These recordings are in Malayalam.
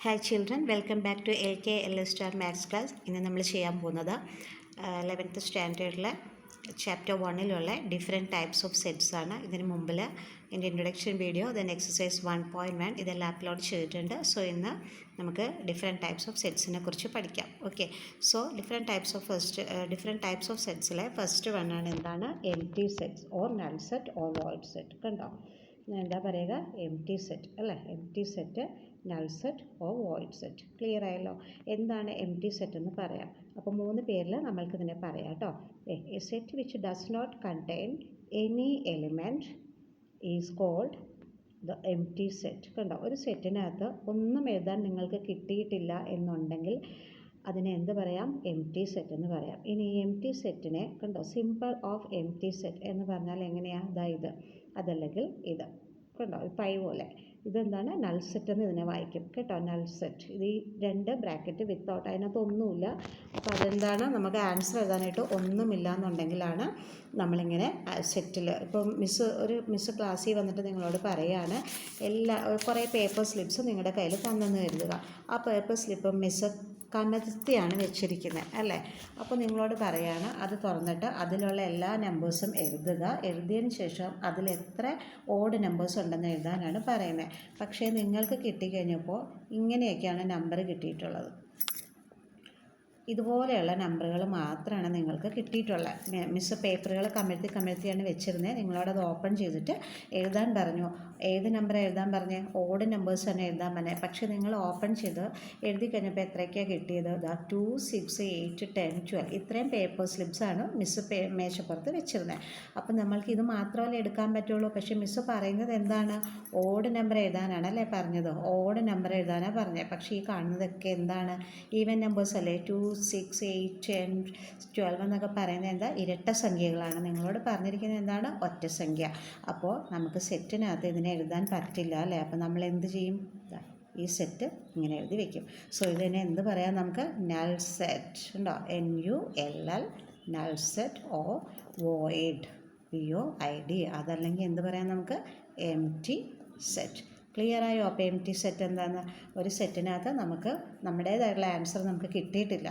Hi children, welcome back to LK Star maths class. ഇന്ന് നമ്മൾ ചെയ്യാൻ പോകുന്നത് 11th സ്റ്റാൻഡേർഡിലെ ചാപ്റ്റർ 1-ലുള്ള ഡിഫറെൻറ്റ് ടൈപ്സ് ഓഫ് സെറ്റ്സ് ആണ്. ഇതിന് മുമ്പിൽ എൻ്റെ ഇൻട്രൊഡക്ഷൻ വീഡിയോ, ദെൻ എക്സസൈസ് 1.1 ഇതെല്ലാം അപ്ലോഡ് ചെയ്തിട്ടുണ്ട്. സോ ഇന്ന് നമുക്ക് ഡിഫറെൻറ്റ് ടൈപ്സ് ഓഫ് സെറ്റ്സിനെ കുറിച്ച് പഠിക്കാം. Okay, so different types of സെറ്റ്സിലെ ഫസ്റ്റ് വൺ ആണ് എന്താണ്? Empty sets or null set or void set. കണ്ടോ, എന്താ പറയുക? എം ടി സെറ്റ് അല്ലേ? Empty set, null set or void set. Clear ആയല്ലോ? എന്താണ് എം ടി സെറ്റ് എന്ന് പറയാം. അപ്പോൾ 3 പേരിൽ നമ്മൾക്ക് ഇതിനെ പറയാം കേട്ടോ. A set which does not contain any element is called the empty set. കണ്ടോ, ഒരു സെറ്റിനകത്ത് ഒന്നും എഴുതാൻ നിങ്ങൾക്ക് കിട്ടിയിട്ടില്ല എന്നുണ്ടെങ്കിൽ അതിനെ എന്ത് പറയാം? എം ടി സെറ്റ് എന്ന് പറയാം. ഇനി എം ടി സെറ്റിനെ കണ്ടോ, simple of M T set എന്ന് പറഞ്ഞാൽ എങ്ങനെയാണ്? ഇത് അതല്ലെങ്കിൽ ഇത്. കണ്ടോ, പൈ പോലെ. ഇതെന്താണ്? നൾ സെറ്റ് എന്ന് ഇതിനെ വായിക്കും കേട്ടോ. നൾ സെറ്റ്, ഇത് ഈ 2 ബ്രാക്കറ്റ് വിത്തൗട്ട്, അതിനകത്ത് ഒന്നുമില്ല. അപ്പോൾ അതെന്താണ്? നമുക്ക് ആൻസർ എഴുതാനായിട്ട് ഒന്നുമില്ല എന്നുണ്ടെങ്കിലാണ് നമ്മളിങ്ങനെ സെറ്റിൽ. ഇപ്പം മിസ്സ് ക്ലാസ്സിൽ വന്നിട്ട് നിങ്ങളോട് പറയുകയാണ്, കുറേ പേപ്പർ സ്ലിപ്സ് നിങ്ങളുടെ കയ്യിൽ തന്നെന്ന് കരുതുക. ആ പേപ്പർ സ്ലിപ്പ് മിസ്സ് കമഴ്ത്തിയാണ് വെച്ചിരിക്കുന്നത് അല്ലേ? അപ്പോൾ നിങ്ങളോട് പറയുകയാണ്, അത് തുറന്നിട്ട് അതിലുള്ള എല്ലാ നമ്പേഴ്സും എഴുതുക. എഴുതിയതിന് ശേഷം അതിൽ എത്ര ഓഡ് നമ്പേഴ്സ് ഉണ്ടെന്ന് എഴുതാനാണ് പറയുന്നത്. പക്ഷേ നിങ്ങൾക്ക് കിട്ടിക്കഴിഞ്ഞപ്പോൾ ഇങ്ങനെയൊക്കെയാണ് നമ്പർ കിട്ടിയിട്ടുള്ളത്. ഇതുപോലെയുള്ള നമ്പറുകൾ മാത്രമാണ് നിങ്ങൾക്ക് കിട്ടിയിട്ടുള്ളത്. മിസ്സ് പേപ്പറുകൾ കമഴ്ത്തിയാണ് വെച്ചിരുന്നത്. നിങ്ങളോടത് ഓപ്പൺ ചെയ്തിട്ട് എഴുതാൻ പറഞ്ഞു. ഏത് നമ്പർ എഴുതാൻ പറഞ്ഞേ? ഓഡ് നമ്പേഴ്സ് തന്നെ എഴുതാൻ പറഞ്ഞേ. പക്ഷേ നിങ്ങൾ ഓപ്പൺ ചെയ്ത് എഴുതി കഴിഞ്ഞപ്പോൾ എത്രയ്ക്കാണ് കിട്ടിയത്? 2, 6, 8, 10, 12 ഇത്രയും പേപ്പർ സ്ലിപ്സാണ് മിസ്സ് മേശപ്പുറത്ത് വെച്ചിരുന്നത്. അപ്പം നമ്മൾക്ക് ഇത് മാത്രമല്ലേ എടുക്കാൻ പറ്റുള്ളൂ. പക്ഷേ മിസ്സ് പറയുന്നത് എന്താണ്? ഓഡ് നമ്പർ എഴുതാനാണ് അല്ലേ പറഞ്ഞത്? ഓഡ് നമ്പർ എഴുതാനാണ് പറഞ്ഞത്. പക്ഷേ ഈ കാണുന്നതൊക്കെ എന്താണ്? ഈവൻ നമ്പേഴ്സ് അല്ലേ? 2, 6, 8, 10, 12 എന്നൊക്കെ പറയുന്നത് എന്താ? ഇരട്ട സംഖ്യകളാണ്. നിങ്ങളോട് പറഞ്ഞിരിക്കുന്നത് എന്താണ്? ഒറ്റ സംഖ്യ. അപ്പോൾ നമുക്ക് സെറ്റിനകത്ത് ഇതിനെ എഴുതാൻ പറ്റില്ല അല്ലേ? അപ്പോൾ നമ്മൾ എന്ത് ചെയ്യും? ഈ സെറ്റ് ഇങ്ങനെ എഴുതി വെക്കും. സോ ഇതിനെ എന്ത് പറയാം നമുക്ക്? Null set. ഉണ്ടോ? NULL, നൾ സെറ്റ് ഓ വോയിഡ്, VOID. അതല്ലെങ്കിൽ എന്ത് പറയാം നമുക്ക്? M T set. ക്ലിയർ ആയോ? അപ്പോൾ എം ടി സെറ്റ് എന്താണെന്ന്? ഒരു സെറ്റിനകത്ത് നമുക്ക് നമ്മുടേതായിട്ടുള്ള ആൻസർ നമുക്ക് കിട്ടിയിട്ടില്ല.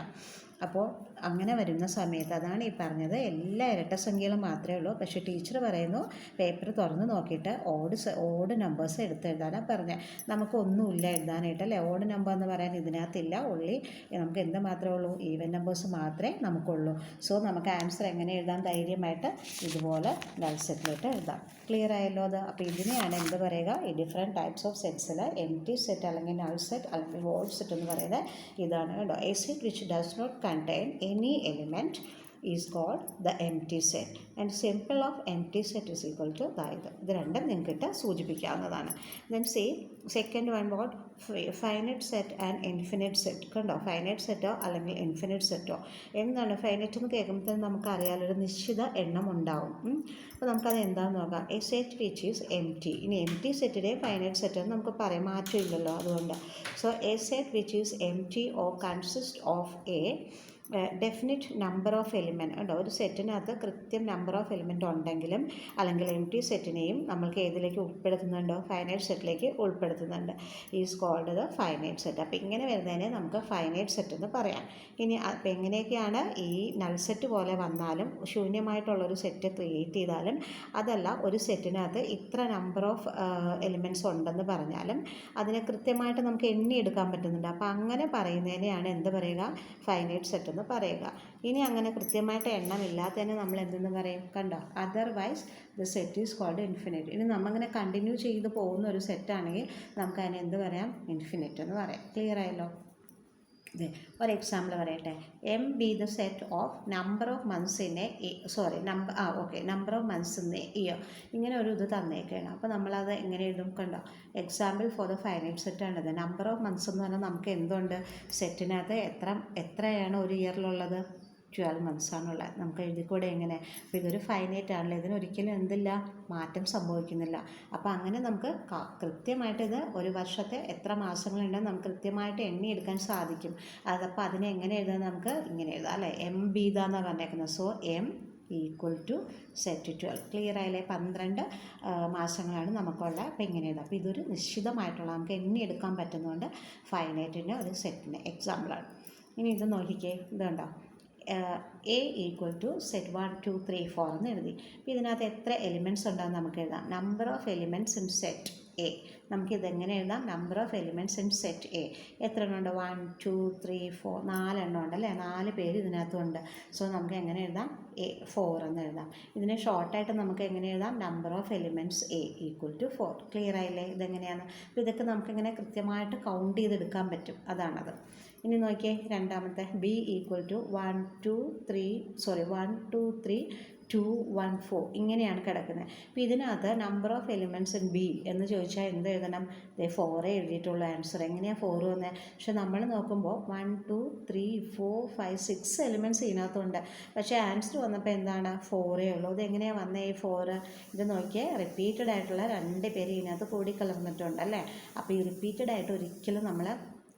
അപ്പോൾ അങ്ങനെ വരുന്ന സമയത്ത് അതാണ് ഈ പറഞ്ഞത്, എല്ലാ ഇരട്ട സംഖ്യകളും മാത്രമേ ഉള്ളൂ. പക്ഷേ ടീച്ചർ പറയുന്നു പേപ്പർ തുറന്ന് നോക്കിയിട്ട് ഓഡ് നമ്പേഴ്സ് എഴുതാനാണ് പറഞ്ഞത്. നമുക്കൊന്നുമില്ല എഴുതാനായിട്ട് അല്ലേ? ഓഡ് നമ്പർ എന്ന് പറയാൻ ഇതിനകത്തില്ല. ഉള്ളി നമുക്ക് എന്ത് മാത്രമേ ഉള്ളൂ? ഈവൻ നമ്പേഴ്സ് മാത്രമേ നമുക്കുള്ളൂ. സോ നമുക്ക് ആൻസർ എങ്ങനെ എഴുതാൻ? ധൈര്യമായിട്ട് ഇതുപോലെ നൾ സെറ്റിലിട്ട് എഴുതാം. ക്ലിയർ ആയല്ലോ അത്? അപ്പോൾ ഇതിനെയാണ് എന്ത് പറയുക? ഈ ഡിഫറെൻറ്റ് ടൈപ്സ് ഓഫ് സെറ്റ്സിൽ എം ടി സെറ്റ് അല്ലെങ്കിൽ നൾ സെറ്റ് അല്ലെങ്കിൽ വോയിഡ് സെറ്റ് എന്ന് പറയുന്നത് ഇതാണ് കേട്ടോ. A set which does not contain any element is called the empty set, and simple of empty set is equal to ഇത് രണ്ടും നിങ്ങൾക്ക് സൂചിപ്പിക്കാവുന്നതാണ്. Then see second one, what? Finite set and infinite set. കണ്ടോ, ഫൈനൈറ്റ് സെറ്റോ അല്ലെങ്കിൽ ഇൻഫിനിറ്റ് സെറ്റോ. എന്താണ് ഫൈനൈറ്റ് എന്ന് കേൾക്കുമ്പോൾ നമുക്കറിയാലോ, ഒരു നിശ്ചിത എണ്ണം ഉണ്ടാവും. അപ്പോൾ നമുക്കത് എന്താണെന്ന് നോക്കാം. A set which is M T. ഇനി എം ടി സെറ്റിനെ ഫൈനൈറ്റ് സെറ്റ് എന്ന് നമുക്ക് പറയാം, മാറ്റമില്ലല്ലോ അതുകൊണ്ട്. So A set which is M T or consist of A definite number of element. ഉണ്ടോ, ഒരു സെറ്റിനകത്ത് കൃത്യം നമ്പർ ഓഫ് എലിമെൻറ്റ് ഉണ്ടെങ്കിലും അല്ലെങ്കിൽ എം ടി സെറ്റിനെയും നമ്മൾക്ക് ഏതിലേക്ക് ഉൾപ്പെടുത്തുന്നുണ്ടോ? ഫൈനൈറ്റ് സെറ്റിലേക്ക് ഉൾപ്പെടുത്തുന്നുണ്ട്. Is called the finite set. അപ്പോൾ ഇങ്ങനെ വരുന്നതിനെ നമുക്ക് ഫൈനൈറ്റ് സെറ്റ് എന്ന് പറയാം. ഇനി അപ്പോൾ എങ്ങനെയൊക്കെയാണ് ഈ നൾ സെറ്റ് പോലെ വന്നാലും ശൂന്യമായിട്ടുള്ളൊരു സെറ്റ് ക്രിയേറ്റ് ചെയ്താലും അതല്ല ഒരു സെറ്റിനകത്ത് ഇത്ര നമ്പർ ഓഫ് എലിമെൻറ്റ്സ് ഉണ്ടെന്ന് പറഞ്ഞാലും അതിനെ കൃത്യമായിട്ട് നമുക്ക് എണ്ണിയെടുക്കാൻ പറ്റുന്നുണ്ട്. അപ്പോൾ അങ്ങനെ പറയുന്നതിനെയാണ് എന്ത് പറയുക? ഫൈനൈറ്റ് സെറ്റ് എന്ന് പറയുക. ഇനി അങ്ങനെ കൃത്യമായിട്ട് എണ്ണമില്ലാത്തതിന് നമ്മൾ എന്തെന്ന് പറയും? കണ്ടോ, otherwise the set is called infinite. ഇനി നമ്മങ്ങനെ കണ്ടിന്യൂ ചെയ്ത് പോകുന്ന ഒരു സെറ്റാണെങ്കിൽ നമുക്ക് അതിനെ എന്ത് പറയാം? ഇൻഫിനിറ്റ് എന്ന് പറയാം. ക്ലിയർ ആയല്ലോ? ഒരു എക്സാമ്പിൾ പറയട്ടെ. M B the set of number of months in number of months in A year. ഇങ്ങനെ ഒരു ഇത് തന്നേക്കാണ്. അപ്പോൾ നമ്മളത് എങ്ങനെ എഴുതും? കണ്ടോ, example for the finite set ആണിത്. നമ്പർ ഓഫ് മന്ത്സ് എന്ന് പറഞ്ഞാൽ നമുക്ക് എന്തുണ്ട്? സെറ്റിനകത്ത് എത്രയാണ് ഒരു ഇയറിലുള്ളത്? 12 മന്ത്സാണുള്ളത്. നമുക്ക് എഴുതിക്കൂടെ എങ്ങനെ? അപ്പോൾ ഇതൊരു ഫൈനൈറ്റ് ആണല്ലോ, ഇതിനൊരിക്കലും എന്തില്ല? മാറ്റം സംഭവിക്കുന്നില്ല. അപ്പോൾ അങ്ങനെ നമുക്ക് കൃത്യമായിട്ട് ഇത് ഒരു വർഷത്തെ എത്ര മാസങ്ങളുണ്ടെന്ന് നമുക്ക് കൃത്യമായിട്ട് എണ്ണിയെടുക്കാൻ സാധിക്കും. അതപ്പോൾ അതിനെ എങ്ങനെ എഴുതാൻ? നമുക്ക് ഇങ്ങനെ എഴുതാം അല്ലേ? എം ബീത എന്നാണ് പറഞ്ഞേക്കുന്നത്. So M equal to set 12. Clear ആയില്ലേ? 12 മാസങ്ങളാണ് നമുക്കുള്ളത്. അപ്പോൾ ഇങ്ങനെ എഴുതാം. അപ്പോൾ ഇതൊരു നിശ്ചിതമായിട്ടുള്ള നമുക്ക് എണ്ണി എടുക്കാൻ പറ്റുന്നതുകൊണ്ട് ഫൈനൈറ്റിൻ്റെ ഒരു സെറ്റിന് എക്സാമ്പിളാണ്. ഇനി ഇത് നോക്കിക്കേ, ഇത് കണ്ടോ, എ ഈക്വൽ ടു സെറ്റ് 1 2 3 4 എന്ന് എഴുതി. അപ്പോൾ ഇതിനകത്ത് എത്ര എലിമെൻറ്റ്സ് ഉണ്ടെന്ന് നമുക്ക് എഴുതാം. Number of elements in set A. നമുക്കിതെങ്ങനെ എഴുതാം? Number of elements in set A എത്ര എണ്ണം ഉണ്ട്? 1 2 3 4 4 എണ്ണം ഉണ്ടല്ലേ? 4 പേര് ഇതിനകത്തുണ്ട്. സോ നമുക്ക് എങ്ങനെ എഴുതാം? എ 4 എന്ന് എഴുതാം. ഇതിനെ ഷോർട്ടായിട്ട് നമുക്ക് എങ്ങനെ എഴുതാം? Number of elements A equal to 4. Clear ആയില്ലേ? ഇതെങ്ങനെയാണ്? അപ്പോൾ ഇതൊക്കെ നമുക്കിങ്ങനെ കൃത്യമായിട്ട് കൗണ്ട് ചെയ്തെടുക്കാൻ പറ്റും. അതാണത്. ഇനി നോക്കിയേ, രണ്ടാമത്തെ ബി ഈക്വൽ ടു 1 2 3 2 1 4 ഇങ്ങനെയാണ് കിടക്കുന്നത്. അപ്പോൾ ഇതിനകത്ത് number of elements in B എന്ന് ചോദിച്ചാൽ എന്ത് എഴുതണം? 4 എഴുതിയിട്ടുള്ള ആൻസർ. എങ്ങനെയാണ് 4 വന്നത്? പക്ഷെ നമ്മൾ നോക്കുമ്പോൾ 1 2 3 4 5 6 എലിമെൻറ്റ്സ് ഇതിനകത്തുണ്ട്. പക്ഷേ ആൻസർ വന്നപ്പോൾ എന്താണ്? 4 ഉള്ളൂ. ഇത് എങ്ങനെയാണ് വന്നത് ഈ 4? ഇത് നോക്കിയാൽ റിപ്പീറ്റഡ് ആയിട്ടുള്ള 2 പേര് ഇതിനകത്ത് കൂടിക്കലർന്നിട്ടുണ്ട് അല്ലേ? അപ്പോൾ ഈ റിപ്പീറ്റഡ് ആയിട്ട് ഒരിക്കലും നമ്മൾ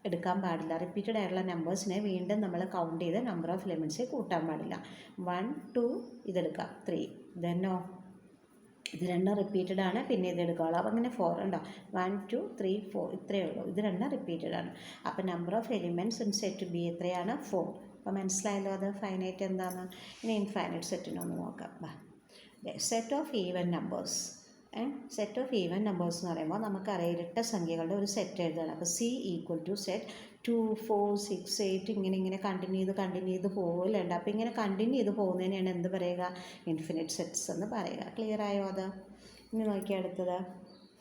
എടുക്കാൻ പാടില്ല. റിപ്പീറ്റഡ് ആയിട്ടുള്ള നമ്പേഴ്സിനെ വീണ്ടും നമ്മൾ കൗണ്ട് ചെയ്ത് നമ്പർ ഓഫ് എലിമെൻറ്റ്സ് കൂട്ടാൻ പാടില്ല. 1 2 ഇതെടുക്കാം, 3 ദെന്നോ ഇത് രണ്ടും റിപ്പീറ്റഡ് ആണ്, പിന്നെ ഇതെടുക്കാവുള്ളൂ. അപ്പോൾ അങ്ങനെ 4 ഉണ്ടോ? 1 2 3 4 ഇത്രയേ ഉള്ളൂ. ഇത് രണ്ടും റിപ്പീറ്റഡ് ആണ്. അപ്പോൾ number of elements in set B എത്രയാണ്? 4. അപ്പോൾ മനസ്സിലായല്ലോ അത് ഫൈനൈറ്റ് എന്താണെന്ന്. ഇനി ഇൻഫൈനൈറ്റ് സെറ്റിനൊന്ന് നോക്കാം. Set of even numbers. Set of even numbers എന്ന് പറയുമ്പോൾ നമുക്കറിയാം ഇരട്ട സംഖ്യകളുടെ ഒരു സെറ്റ് എഴുതുകയാണ്. അപ്പോൾ സി ഈക്വൽ ടു സെറ്റ് 2 4 6 8 ഇങ്ങനെ കണ്ടിന്യൂ ചെയ്ത് പോകില്ലുണ്ട്. അപ്പോൾ ഇങ്ങനെ കണ്ടിന്യൂ ചെയ്ത് പോകുന്നതിനാണ് എന്ത് പറയുക? ഇൻഫിനിറ്റ് സെറ്റ്സ് എന്ന് പറയുക. ക്ലിയർ ആയോ അത്? ഇനി നോക്കിയാൽ അടുത്തത്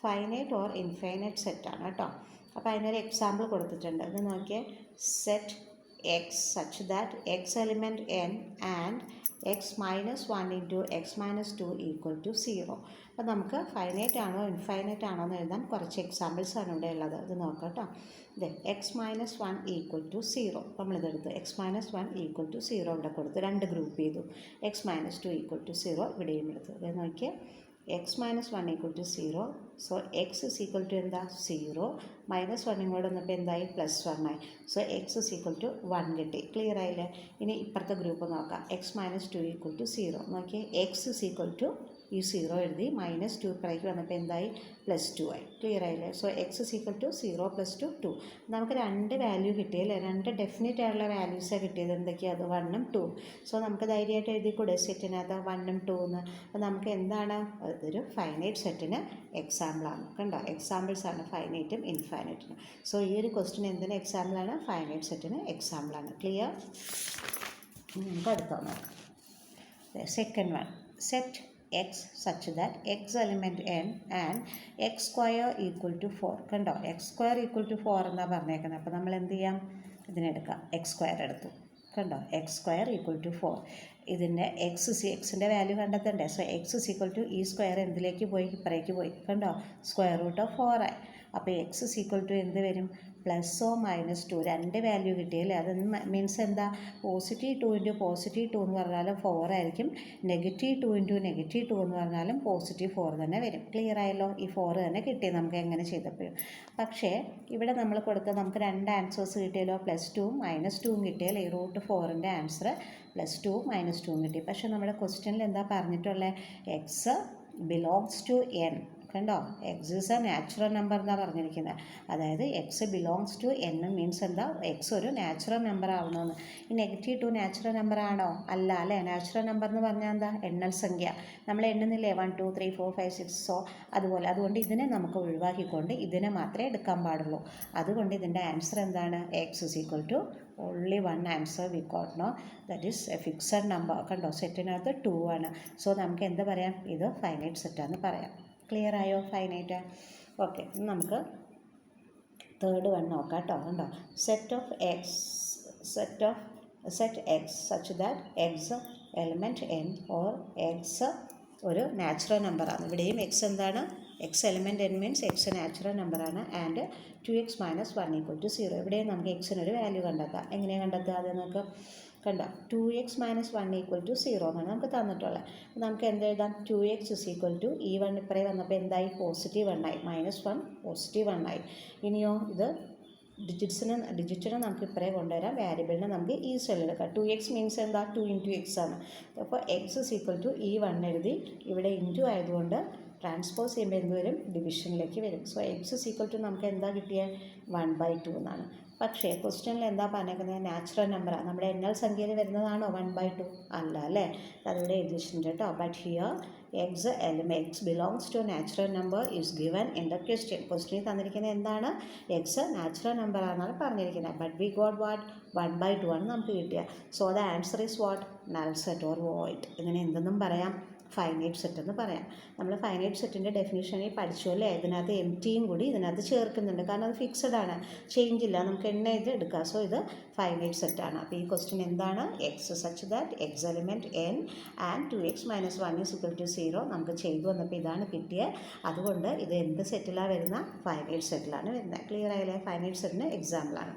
ഫൈനൈറ്റ് ഓർ ഇൻഫൈനൈറ്റ് സെറ്റാണ് കേട്ടോ. അപ്പോൾ അതിനൊരു എക്സാമ്പിൾ കൊടുത്തിട്ടുണ്ട്. ഇത് നോക്കിയാൽ set X such that X element N and X minus 1 into X minus 2 equal to 0. അപ്പോൾ നമുക്ക് ഫൈനൈറ്റ് ആണോ ഇൻഫൈനൈറ്റ് ആണോ എന്ന് എഴുതാൻ കുറച്ച് എക്സാമ്പിൾസാണ് ഇവിടെ ഉള്ളത്. ഇത് നോക്കാം കേട്ടോ. ഇത് എക്സ് മൈനസ് 1 ഈക്വൽ ടു 0. നമ്മളിതെടുത്ത് എക്സ് മൈനസ് 1 ഈക്വൽ ടു 0 ഇവിടെ കൊടുത്ത് 2 ഗ്രൂപ്പ് ചെയ്തു. എക്സ് മൈനസ് 2 ഈക്വൽ ടു 0 ഇവിടെയും എടുത്തു. ഇത് നോക്കിയാൽ X minus 1 equal to 0. So X is equal to എന്താ? 0 മൈനസ് 1 ഇങ്ങോട്ട് വന്നപ്പോൾ എന്തായി? +1 ആയി. So X is equal to 1 കിട്ടി. ക്ലിയർ ആയില്ലേ? ഇനി ഇപ്പുറത്തെ ഗ്രൂപ്പ് നോക്കാം. X minus 2 equal to 0. നോക്കിയേ, എക്സ് ഇസ് ഈക്വൽ ടു ഈ 0 എഴുതി -2 ഇപ്പുറേക്ക് വന്നപ്പോൾ എന്തായി? +2 ആയി. ക്ലിയർ ആയില്ലേ? So X is equal to 0 + 2 2. നമുക്ക് 2 വാല്യൂ കിട്ടിയല്ലേ? 2 ഡെഫിനറ്റ് ആയിട്ടുള്ള വാല്യൂസാണ് കിട്ടിയത്. എന്തൊക്കെയാണ് അത്? 1ഉം 2ഉം. സോ നമുക്ക് ധൈര്യമായിട്ട് എഴുതിക്കൂടെ സെറ്റിനകത്ത് 1ഉം 2 എന്ന്? അപ്പോൾ നമുക്ക് എന്താണ്? അതൊരു ഫൈനൈറ്റ് സെറ്റിന് എക്സാമ്പിളാണ്. കണ്ടോ? എക്സാമ്പിൾസാണ് ഫൈനൈറ്റും ഇൻഫൈനൈറ്റിനും. സോ ഈ ഒരു ക്വസ്റ്റ്യൻ എന്തിന് എക്സാമ്പിളാണ്? ഫൈനൈറ്റ് സെറ്റിന് എക്സാമ്പിളാണ്. ക്ലിയർ? നമുക്ക് അടുത്ത നോക്കാം. Second one, set x such that x element n and x square equal to 4. കണ്ടോ? x square equal to 4 എന്നാണ് പറഞ്ഞേക്കുന്നത്. അപ്പോൾ നമ്മൾ എന്ത് ചെയ്യാം? ഇതിനെടുക്കാം. x square എടുത്തു. കണ്ടോ? x square equal to 4. ഇതിൻ്റെ എക്സിൻ്റെ വാല്യൂ കണ്ടെത്തണ്ടേ? So X is equal to ഈ സ്ക്വയർ എന്തിലേക്ക് പോയി? ഇപ്പറേക്ക് പോയി. കണ്ടോ? √4 ആയി. അപ്പോൾ എക്സ് ഇസ് ഈക്വൽ ടു എന്ത് വരും? +2 -2 2 വാല്യൂ കിട്ടിയല്ലേ? അത് മീൻസ് എന്താ? +2 ഇൻറ്റു +2 എന്ന് പറഞ്ഞാലും 4 ആയിരിക്കും. -2 ഇൻറ്റു -2 എന്ന് പറഞ്ഞാലും +4 തന്നെ വരും. ക്ലിയർ ആയല്ലോ? ഈ 4 തന്നെ കിട്ടി നമുക്ക് എങ്ങനെ ചെയ്തപ്പോഴും. പക്ഷേ ഇവിടെ നമ്മൾ കൊടുത്ത നമുക്ക് 2 ആൻസേഴ്സ് കിട്ടിയല്ലോ. +2ഉം -2ഉം കിട്ടിയല്ലേ? ഈ √4ൻ്റെ ആൻസർ +2ഉം -2ഉം കിട്ടി. പക്ഷേ നമ്മുടെ ക്വസ്റ്റ്യനിൽ എന്താ പറഞ്ഞിട്ടുള്ളത്? X belongs to N. കണ്ടോ? X is a natural number എന്നാണ് പറഞ്ഞിരിക്കുന്നത്. അതായത് x belongs to N means എന്താ? എക്സ് ഒരു നാച്ചുറൽ നമ്പർ ആവണമെന്ന്. ഈ -2 നാച്ചുറൽ നമ്പർ ആണോ? അല്ല അല്ലേ? നാച്ചുറൽ നമ്പർ എന്ന് പറഞ്ഞാൽ എന്താ? എണ്ണൽ സംഖ്യ. നമ്മൾ എണ്ണുന്നില്ലേ? 1 2 3 4 5 6. സോ അതുകൊണ്ട് ഇതിനെ നമുക്ക് ഒഴിവാക്കിക്കൊണ്ട് ഇതിനെ മാത്രമേ എടുക്കാൻ പാടുള്ളൂ. അതുകൊണ്ട് ഇതിൻ്റെ ആൻസർ എന്താണ്? X is equal to only one answer we got, no? That is a fixed number. കണ്ടോ? സെറ്റിനകത്ത് 2 ആണ്. സോ നമുക്ക് എന്ത് പറയാം? ഇത് ഫൈനൈറ്റ് സെറ്റാന്ന് പറയാം. ക്ലിയർ ആയോ? ഫൈനൈറ്റ്. ഓക്കെ, നമുക്ക് തേർഡ് വൺ നോക്കാം കേട്ടോ. കണ്ടോ? Set X such that X element N or x ഒരു നാച്ചുറൽ നമ്പറാണ്. ഇവിടെയും എക്സ് എന്താണ്? X element N means x natural നമ്പറാണ്. And 2x - 1 = 0. ഇവിടെയും നമുക്ക് എക്സിനൊരു വാല്യൂ കണ്ടെത്താം. എങ്ങനെയാണ് കണ്ടെത്തുക? അത് നമുക്ക് കണ്ടോ? 2x - 1 = 0 എന്നാണ് നമുക്ക് തന്നിട്ടുള്ളത്. അപ്പോൾ നമുക്ക് എന്ത് എഴുതാം? 2x = ഈ 1 ഇപ്പറേ വന്നപ്പോൾ എന്തായി? +1 ആയി. -1 +1 ആയി. ഇനിയോ ഇത് ഡിജിറ്റിനെ നമുക്ക് ഇപ്പറേ കൊണ്ടുവരാം, വേരിയബിളിനെ നമുക്ക് ഈ സെല്ലിലെടുക്കാം. 2x മീൻസ് എന്താ, 2 × x ആണ്. അപ്പോൾ x = E1 എഴുതി, ഇവിടെ ഇൻറ്റു ആയതുകൊണ്ട് ട്രാൻസ്പോസ് ചെയ്യുമ്പോൾ എന്ത് വരും, ഡിവിഷനിലേക്ക് വരും. സോ x നമുക്ക് എന്താ കിട്ടിയത്, 1/2 എന്നാണ്. പക്ഷേ ക്വസ്റ്റ്യനിൽ എന്താ പറഞ്ഞേക്കുന്നത്, നാച്ചുറൽ നമ്പറാണ്. നമ്മുടെ എണ്ണൽ സംഖ്യയിൽ വരുന്നതാണോ 1/2? അല്ല അല്ലേ, അതിവിടെ എഴുതിയിട്ടുണ്ട് കേട്ടോ. But here x belongs to natural number is given in the question. ക്വസ്റ്റ്യനിൽ തന്നിരിക്കുന്നത് എന്താണ്, x നാച്ചുറൽ നമ്പർ ആണെന്നാണ് പറഞ്ഞിരിക്കുന്നത്. ബട്ട് വി ഗോട്ട് വാട്ട്, 1/2 ആണ് നമുക്ക് കിട്ടിയത്. So the answer is what, null set or void. ഇതിനെ എന്തെന്നും പറയാം, ഫൈനൈറ്റ് സെറ്റ് എന്ന് പറയാം. നമ്മൾ ഫൈനൈറ്റ് സെറ്റിൻ്റെ ഡെഫിനിഷനിൽ പഠിച്ചു അല്ലേ, ഇതിനകത്ത് എം ടിയും കൂടി ഇതിനകത്ത് ചേർക്കുന്നുണ്ട്. കാരണം അത് ഫിക്സഡ് ആണ്, ചേഞ്ച് ഇല്ല, നമുക്ക് എണ്ണ ഇത് എടുക്കാം. സോ ഇത് ഫൈനൈറ്റ് സെറ്റാണ്. അപ്പോൾ ഈ ക്വസ്റ്റ്യൻ എന്താണ്, X such that X element n and 2x - 1 = 0 നമുക്ക് ചെയ്തു വന്നപ്പോൾ ഇതാണ് കിട്ടിയത്. അതുകൊണ്ട് ഇത് എന്ത് സെറ്റിലാണ് വരുന്ന, ഫൈനൈറ്റ് സെറ്റിലാണ് വരുന്നത്. ക്ലിയർ ആയില്ലേ, ഫൈനൈറ്റ് സെറ്റിന് എക്സാമ്പിളാണ്.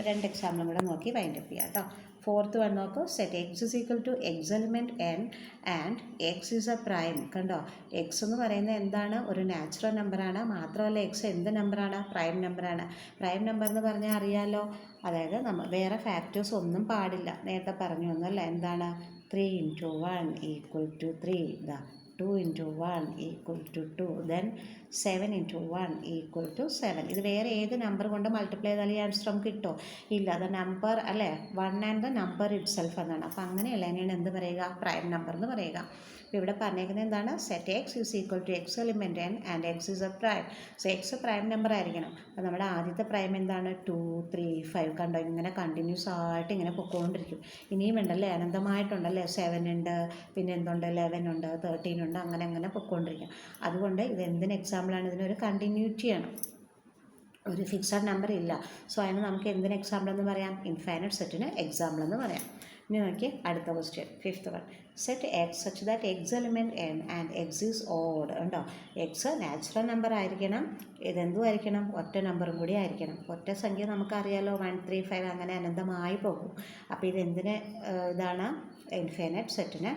രണ്ട് എക്സാമ്പിളും കൂടെ നോക്കി വൈൻഡപ്പ് ചെയ്യാം കേട്ടോ. ഫോർത്ത് വൺ നോക്കൂ, set x = x element n and x is A prime. കണ്ടോ, എക്സ് എന്ന് പറയുന്നത് എന്താണ്, ഒരു നാച്ചുറൽ നമ്പറാണ്. മാത്രമല്ല എക്സ് എന്ത് നമ്പറാണ്, പ്രൈം നമ്പറാണ്. പ്രൈം നമ്പർ എന്ന് പറഞ്ഞാൽ അറിയാമല്ലോ, അതായത് നമ്മൾ വേറെ ഫാക്ടേഴ്സ് ഒന്നും പാടില്ല. നേരത്തെ പറഞ്ഞു ഒന്നല്ല, എന്താണ്, 3 × 1 = 3, 2 × 1 = 2, ദെൻ 7 × 1 = 7. ഇത് വേറെ ഏത് നമ്പർ കൊണ്ട് മൾട്ടിപ്ലൈ ചെയ്താൽ ഈ ആൻസർ നമുക്ക് കിട്ടുമോ, ഇല്ല. അത് നമ്പർ അല്ലേ, 1 and the number it self എന്നാണ്. അപ്പോൾ അങ്ങനെയല്ല, അതിനാണ് എന്ത് പറയുക, പ്രൈം നമ്പർ എന്ന് പറയുക. അപ്പോൾ ഇവിടെ പറഞ്ഞേക്കുന്നത് എന്താണ്, set x = x element n and x is A prime. So X prime number ആയിരിക്കണം. അപ്പോൾ നമ്മുടെ ആദ്യത്തെ പ്രൈം എന്താണ്, 2, 3, 5. കണ്ടോ, ഇങ്ങനെ കണ്ടിന്യൂസ് ആയിട്ട് ഇങ്ങനെ പൊക്കോണ്ടിരിക്കും. ഇനിയും ഉണ്ടല്ലേ, അനന്തമായിട്ടുണ്ടല്ലേ, 7 ഉണ്ട്, പിന്നെ എന്തുണ്ട്, 11 ഉണ്ട്, 13 ഉണ്ട്, അങ്ങനെ അങ്ങനെ പൊക്കോണ്ടിരിക്കും. അതുകൊണ്ട് ഇത് എന്തിന് എക്സാമ്പിളാണ്, ഇതിനൊരു കണ്ടിന്യൂറ്റിയാണ്, ഒരു ഫിക്സഡ് നമ്പർ ഇല്ല. സോ അതിന് നമുക്ക് എന്തിന് എക്സാമ്പിൾ എന്ന് പറയാം, ഇൻഫൈനൈറ്റ് സെറ്റിന് എക്സാമ്പിൾ എന്ന് പറയാം. ഇനി നോക്കി അടുത്ത question, fifth one. Set X such that X element n and X is odd. ഉണ്ടോ, എക്സ് നാച്ചുറൽ നമ്പർ ആയിരിക്കണം, ഇതെന്തും ആയിരിക്കണം, ഒറ്റ നമ്പറും കൂടി ആയിരിക്കണം. ഒറ്റ സംഖ്യ നമുക്കറിയാലോ, 1, 3, 5 അങ്ങനെ അനന്തമായി പോകും. അപ്പോൾ ഇതെന്തിന് ഇതാണ്, ഇൻഫൈനൈറ്റ് സെറ്റിന്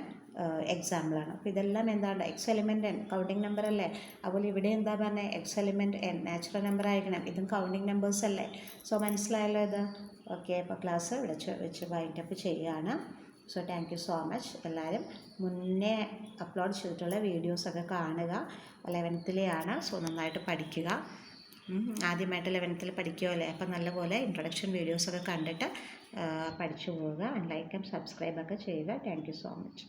എക്സാമ്പിളാണ്. അപ്പോൾ ഇതെല്ലാം എന്താണ്, x element n counting number അല്ലേ. അതുപോലെ ഇവിടെ എന്താ പറഞ്ഞത്, X element n natural number ആയിരിക്കണം, ഇതും കൗണ്ടിങ് നമ്പേഴ്സ് അല്ലേ. സോ മനസ്സിലായല്ലോ ഇത്. ഓക്കെ, അപ്പോൾ ക്ലാസ് വെച്ച് വൈൻഡപ്പ് ചെയ്യുകയാണ്. So thank you so much. എല്ലാവരും മുന്നേ അപ്ലോഡ് ചെയ്തിട്ടുള്ള വീഡിയോസൊക്കെ കാണുക. 11ലെയാണ്, സോ നന്നായിട്ട് പഠിക്കുക. ആദ്യമായിട്ട് 11ൽ പഠിക്കുമല്ലേ, അപ്പോൾ നല്ലപോലെ ഇൻട്രൊഡക്ഷൻ വീഡിയോസൊക്കെ കണ്ടിട്ട് പഠിച്ചു പോവുക. ലൈക്ക് ആൻഡ് സബ്സ്ക്രൈബൊക്കെ ചെയ്യുക. Thank you so much.